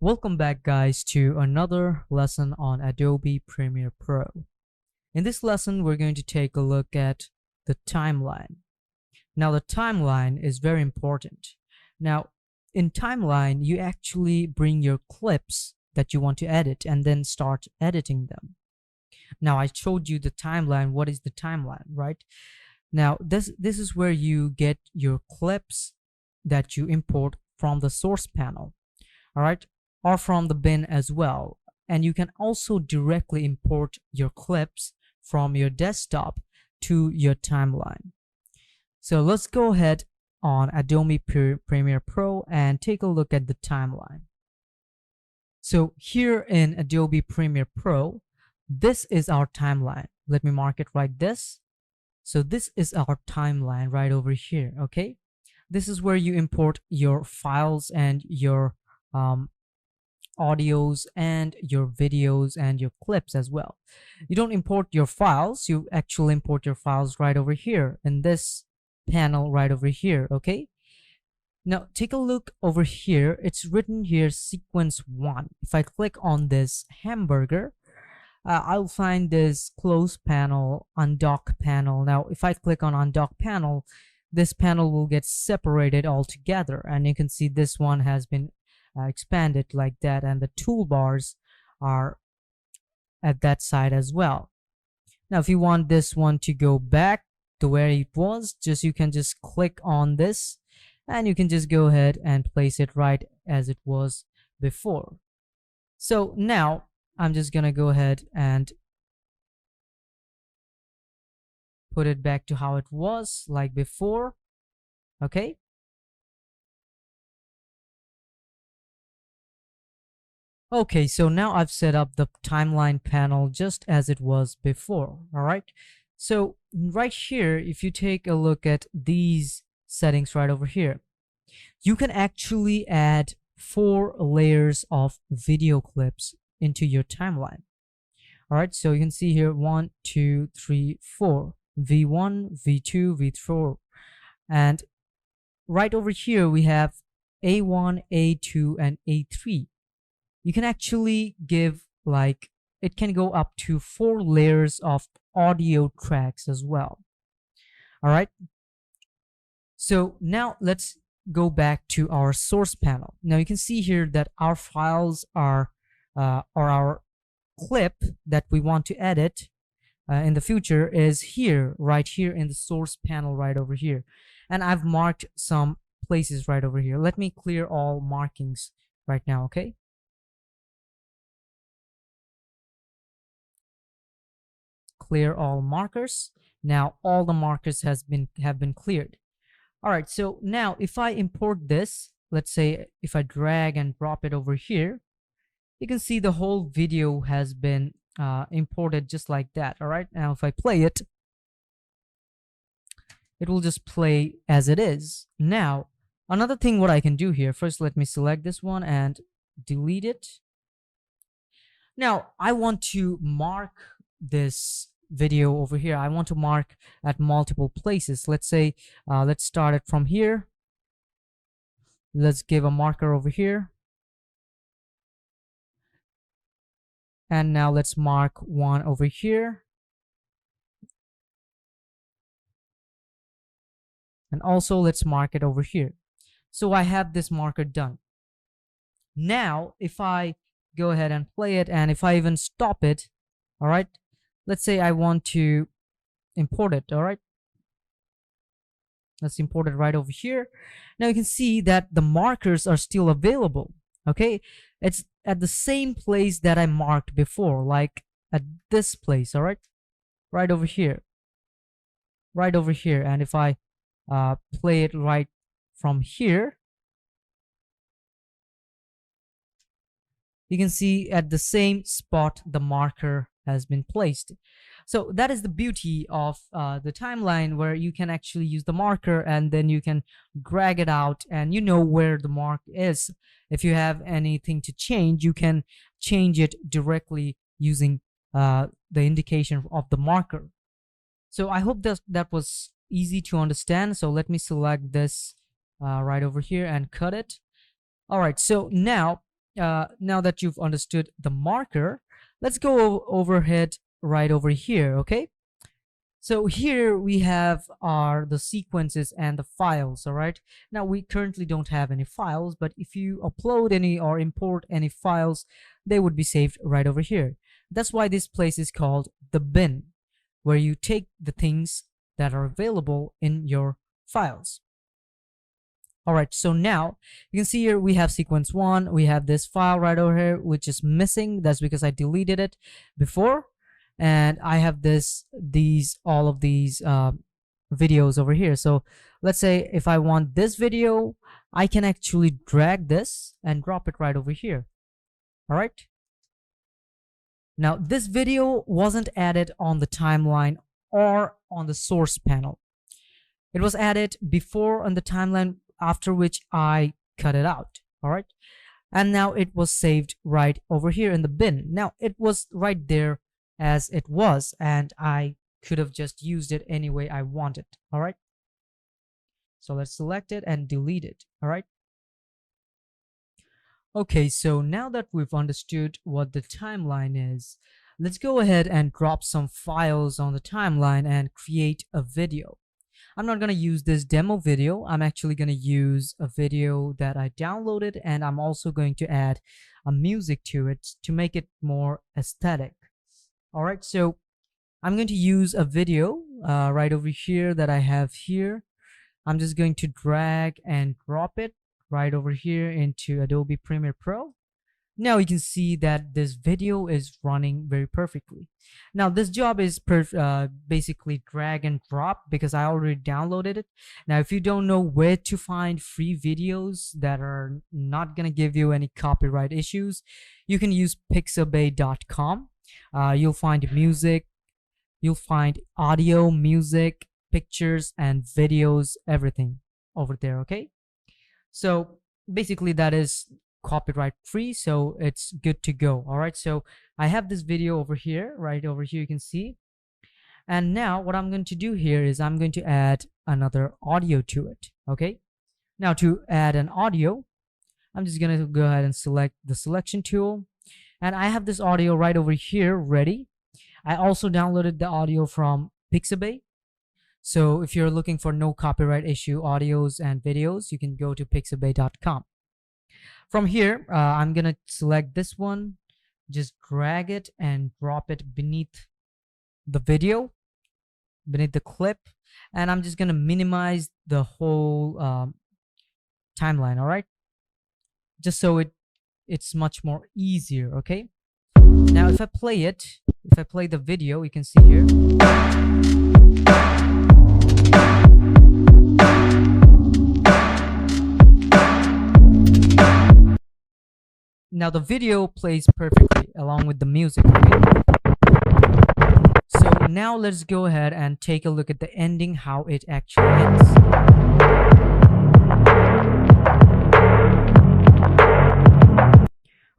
Welcome back, guys, to another lesson on Adobe Premiere Pro. In this lesson, we're going to take a look at the timeline. Now, the timeline is very important. Now, in timeline, you actually bring your clips that you want to edit and then start editing them. Now, I showed you the timeline. What is the timeline, right? Now, this is where you get your clips that you import from the source panel, all right, or from the bin as well. And you can also directly import your clips from your desktop to your timeline. So let's go ahead on Adobe Premiere Pro and take a look at the timeline. So here in Adobe Premiere Pro, this is our timeline. Let me mark it like this. So this is our timeline right over here, okay? This is where you import your files and your audios and your videos and your clips as well. You don't import your files, you actually import your files right over here in this panel right over here, okay? Now take a look over here. It's written here sequence 1. If I click on this hamburger, I'll find this close panel, undock panel. Now if I click on undock panel, this panel will get separated altogether, and you can see this one has been expanded like that, and the toolbars are at that side as well. Now if you want this one to go back to where it was, you can just click on this and you can just go ahead and place it right as it was before. So now I'm just gonna go ahead and put it back to how it was like before, okay? Okay, so now I've set up the timeline panel just as it was before, all right? So right here, if you take a look at these settings right over here, you can actually add 4 layers of video clips into your timeline. All right, so you can see here 1, 2, 3, 4, V1, V2, V4, and right over here we have A1, A2, and A3. You can actually give, like, it can go up to 4 layers of audio tracks as well. All right, so now let's go back to our source panel. Now you can see here that our files are or our clip that we want to edit in the future is here, right here in the source panel right over here, and I've marked some places right over here. Let me clear all markings right now, okay? Clear all markers. Now all the markers have been cleared. All right, so now if I import this, let's say if I drag and drop it over here, you can see the whole video has been imported just like that. All right, now if I play it, it will just play as it is. Now another thing what I can do here, first let me select this one and delete it. Now I want to mark this video over here. I want to mark at multiple places. Let's say let's start it from here. Let's give a marker over here, and now let's mark one over here, and also let's mark it over here. So I have this marker done. Now if I go ahead and play it, and if I even stop it, all right, let's say I want to import it. All right, let's import it right over here. Now you can see that the markers are still available, okay? It's at the same place that I marked before, like at this place, all right, right over here, right over here. And if I play it right from here, you can see at the same spot the marker has been placed. So that is the beauty of the timeline, where you can actually use the marker and then you can drag it out and you know where the mark is. If you have anything to change, you can change it directly using the indication of the marker. So I hope that was easy to understand. So let me select this right over here and cut it. All right, so now now that you've understood the marker, let's go overhead right over here. Okay, so here we have the sequences and the files. All right, now we currently don't have any files, but if you upload any or import any files, they would be saved right over here. That's why this place is called the bin, where you take the things that are available in your files. All right, so now you can see here we have sequence 1. We have this file right over here which is missing. That's because I deleted it before, and I have all of these videos over here. So let's say if I want this video, I can actually drag this and drop it right over here. All right, now this video wasn't added on the timeline or on the source panel. It was added before on the timeline, after which I cut it out. All right, and now it was saved right over here in the bin. Now it was right there as it was, and I could have just used it any way I wanted. All right, so let's select it and delete it. All right, okay, so now that we've understood what the timeline is, let's go ahead and drop some files on the timeline and create a video. I'm not going to use this demo video. I'm actually going to use a video that I downloaded, and I'm also going to add a music to it to make it more aesthetic. All right, so I'm going to use a video right over here that I have here. I'm just going to drag and drop it right over here into Adobe Premiere Pro. Now you can see that this video is running very perfectly. Now this job is basically drag and drop because I already downloaded it. Now if you don't know where to find free videos that are not going to give you any copyright issues, you can use pixabay.com. You'll find music, you'll find audio, music, pictures, and videos, everything over there. Okay, so basically that is copyright free, so it's good to go. All right, so I have this video over here, right over here, you can see. And now what I'm going to do here is I'm going to add another audio to it. Okay, now to add an audio, I'm just going to go ahead and select the selection tool, and I have this audio right over here ready. I also downloaded the audio from Pixabay. So if you're looking for no copyright issue audios and videos, you can go to pixabay.com. From here, I'm gonna select this one, just drag it and drop it beneath the video, beneath the clip, and I'm just gonna minimize the whole timeline. All right, just so it's much more easier. Okay, now if I play the video, you can see here. Now the video plays perfectly along with the music. Okay? So now let's go ahead and take a look at the ending, how it actually ends.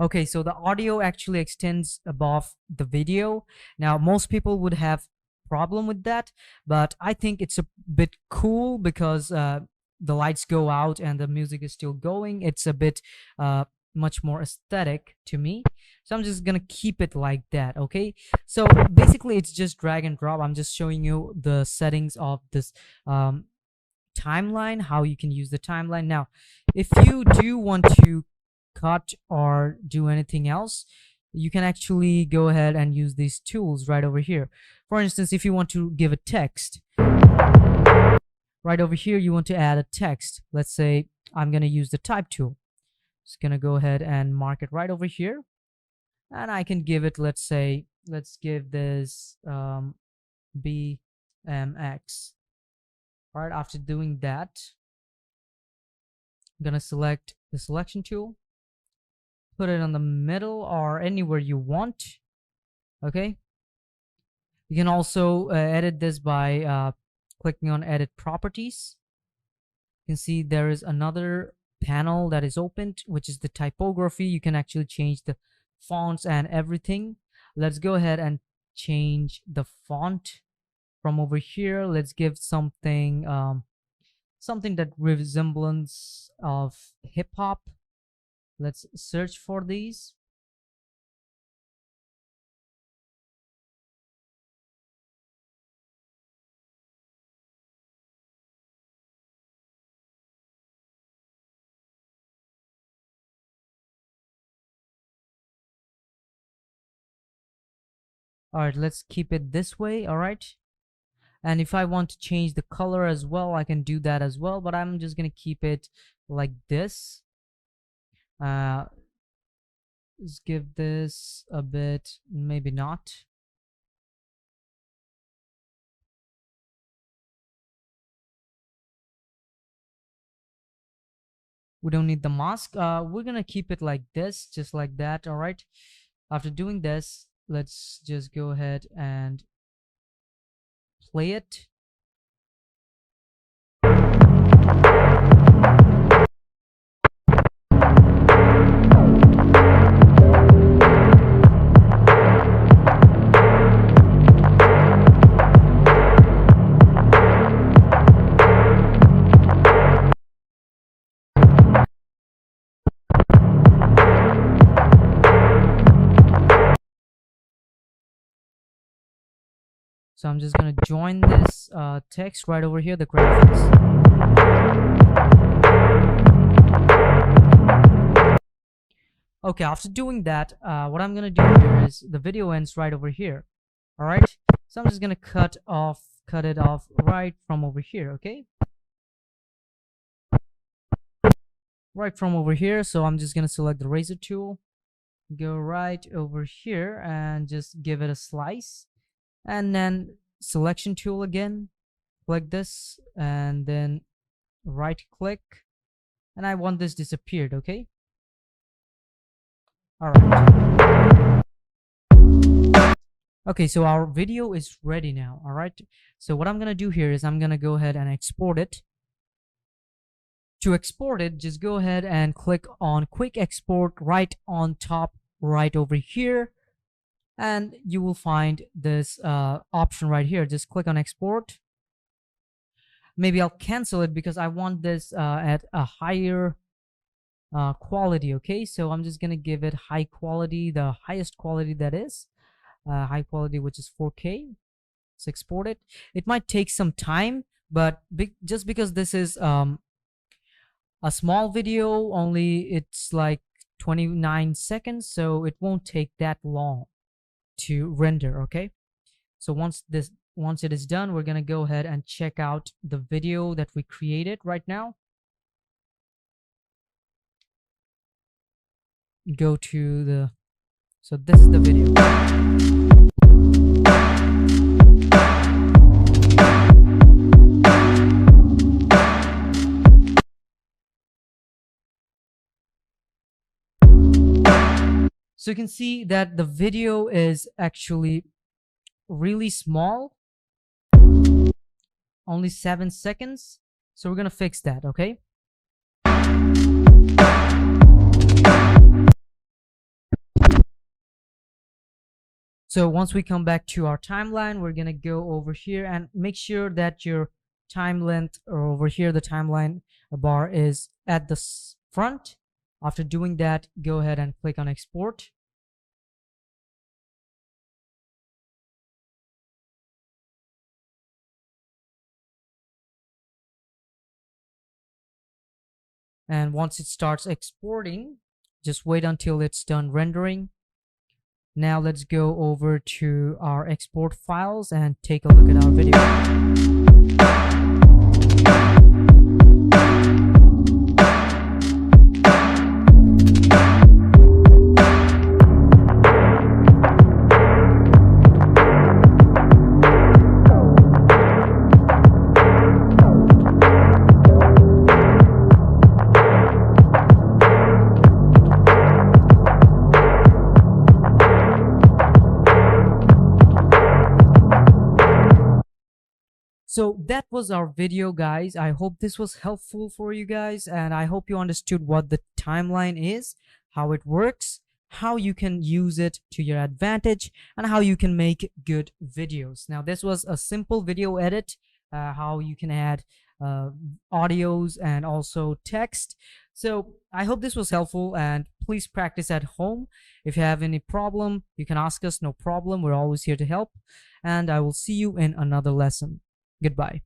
Okay, so the audio actually extends above the video. Now most people would have problem with that, but I think it's a bit cool because the lights go out and the music is still going. It's a bit much more aesthetic to me, so I'm just gonna keep it like that. Okay, so basically it's just drag and drop. I'm just showing you the settings of this timeline, how you can use the timeline. Now if you do want to cut or do anything else, you can actually go ahead and use these tools right over here. For instance, if you want to give a text right over here, you want to add a text. Let's say I'm gonna use the type tool. Just gonna go ahead and mark it right over here, and I can give it, let's give this BMX. All right, after doing that, I'm gonna select the selection tool, put it on the middle or anywhere you want. Okay, you can also edit this by clicking on edit properties. You can see there is another panel that is opened, which is the typography. You can actually change the fonts and everything. Let's go ahead and change the font from over here. Let's give something something that resemblance of hip-hop. Let's search for these. All right, let's keep it this way. All right. And if I want to change the color as well, I can do that as well, but I'm just going to keep it like this. Let's give this a bit, maybe not. We don't need the mask. We're going to keep it like this, just like that. All right. After doing this, let's just go ahead and play it. So I'm just going to join this text right over here, the graphics. Okay, after doing that, what I'm going to do here is the video ends right over here. All right. So I'm just going to cut it off right from over here. Okay. Right from over here. So I'm just going to select the razor tool, go right over here and just give it a slice. And then selection tool again, click this and then right click, and I want this disappeared. Okay. All right. Okay, so our video is ready now. All right. So what I'm gonna do here is I'm gonna go ahead and export it. To export it, just go ahead and click on quick export right on top right over here, and you will find this option right here. Just click on export. Maybe I'll cancel it because I want this at a higher quality. Okay, so I'm just gonna give it high quality, the highest quality that is high quality, which is 4K. Let's export it. It might take some time, but just because this is a small video, only it's like 29 seconds, so it won't take that long to render. Okay, so once it is done, we're gonna go ahead and check out the video that we created right now. Go to the, so this is the video. So you can see that the video is actually really small, only 7 seconds. So we're gonna fix that. Okay. So once we come back to our timeline, we're gonna go over here and make sure that your time length, or over here the timeline bar, is at the front. After doing that, go ahead and click on export. And once it starts exporting, just wait until it's done rendering. Now let's go over to our export files and take a look at our video. So that was our video, guys. I hope this was helpful for you guys, and I hope you understood what the timeline is, how it works, how you can use it to your advantage, and how you can make good videos. Now, this was a simple video edit, how you can add audios and also text. So I hope this was helpful, and please practice at home. If you have any problem, you can ask us, no problem. We're always here to help. And I will see you in another lesson. Goodbye.